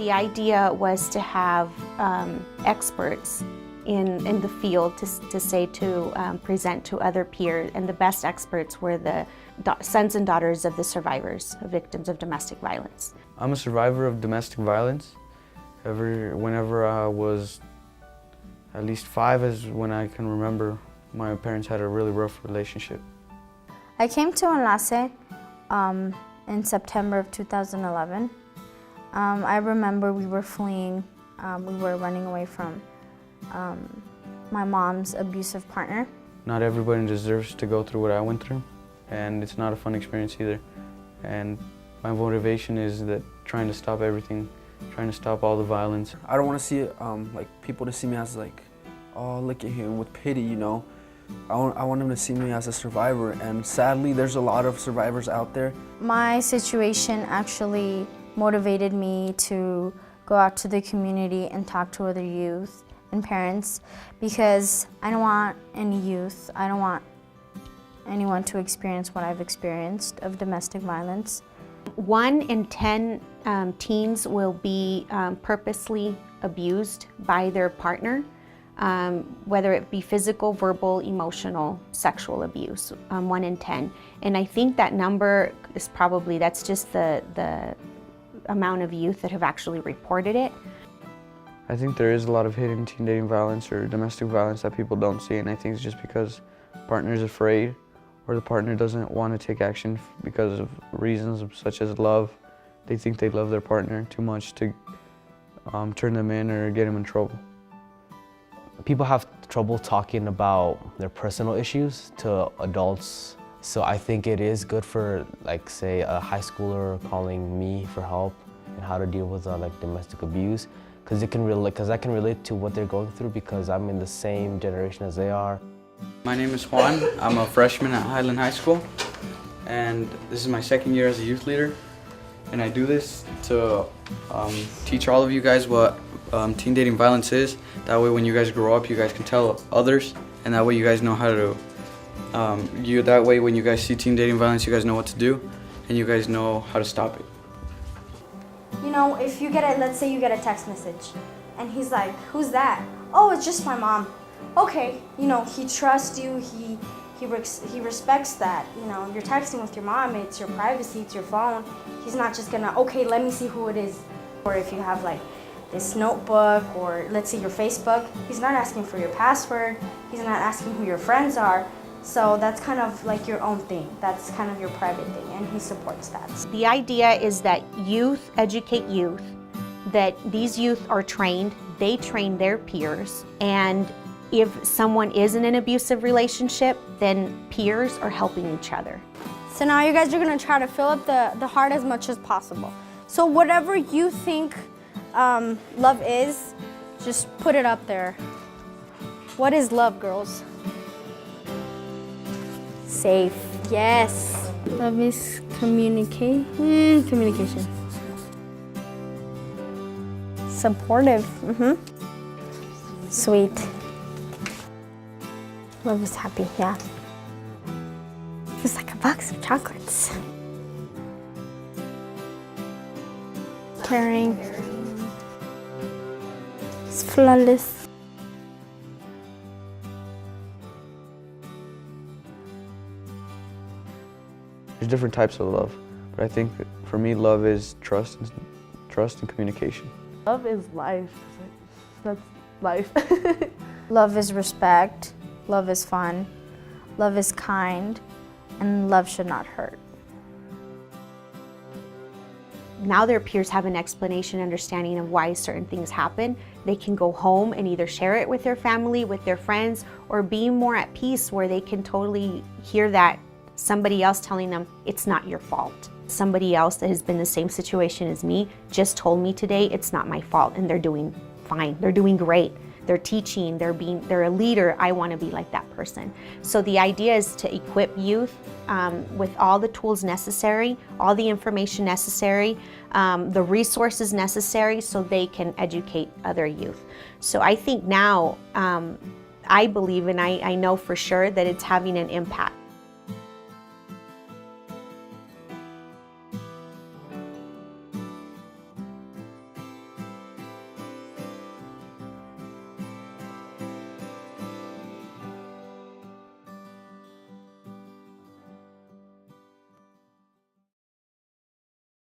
The idea was to have experts in the field to present to other peers, and the best experts were the sons and daughters of the survivors, of victims of domestic violence. I'm a survivor of domestic violence. Whenever I was at least 5 is when I can remember my parents had a really rough relationship. I came to Enlace in September of 2011. I remember we were fleeing, we were running away from my mom's abusive partner. Not everybody deserves to go through what I went through, and it's not a fun experience either. And my motivation is that trying to stop everything, trying to stop all the violence. I don't want to see it, like people to see me as like, oh, look at him with pity, you know. I want them to see me as a survivor, and sadly there's a lot of survivors out there. My situation actually motivated me to go out to the community and talk to other youth and parents, because I don't want any youth, I don't want anyone to experience what I've experienced of domestic violence. 1 in 10 teens will be purposely abused by their partner, whether it be physical, verbal, emotional, sexual abuse, 1 in 10. And I think that number is probably, that's just the amount of youth that have actually reported it. I think there is a lot of hidden teen dating violence or domestic violence that people don't see, and I think it's just because the partner is afraid or the partner doesn't want to take action because of reasons such as love. They think they love their partner too much to turn them in or get them in trouble. People have trouble talking about their personal issues to adults, so I think it is good for, like, say, a high schooler calling me for help and how to deal with like domestic abuse, because I can relate to what they're going through because I'm in the same generation as they are. My name is Juan. I'm a freshman at Highland High School, and this is my 2nd year as a youth leader. And I do this to teach all of you guys what teen dating violence is. That way when you guys grow up, you guys can tell others, and that way you guys know how to, that way when you guys see teen dating violence, you guys know what to do, and you guys know how to stop it. You know, if you get let's say you get a text message, and he's like, who's that? Oh, it's just my mom. Okay, you know, he trusts you, he respects that. You know, you're texting with your mom, it's your privacy, it's your phone. He's not just gonna, okay, let me see who it is. Or if you have like this notebook, or let's say your Facebook, he's not asking for your password, he's not asking who your friends are. So that's kind of like your own thing. That's kind of your private thing, and he supports that. The idea is that youth educate youth, that these youth are trained, they train their peers, and if someone is in an abusive relationship, then peers are helping each other. So now you guys are gonna try to fill up the heart as much as possible. So whatever you think love is, just put it up there. What is love, girls? Safe. Yes. Love is communication. Supportive. Sweet. Love is happy, yeah. It's like a box of chocolates. Caring. It's flawless. There's different types of love, but I think that for me, love is trust and communication. Love is life. That's life. Love is respect. Love is fun. Love is kind. And love should not hurt. Now their peers have an explanation, understanding of why certain things happen. They can go home and either share it with their family, with their friends, or be more at peace where they can totally hear that somebody else telling them it's not your fault. Somebody else that has been in the same situation as me just told me today it's not my fault, and they're doing fine. They're doing great. They're teaching, they're a leader. I want to be like that person. So the idea is to equip youth with all the tools necessary, all the information necessary, the resources necessary so they can educate other youth. So I think now, I believe and I know for sure that it's having an impact.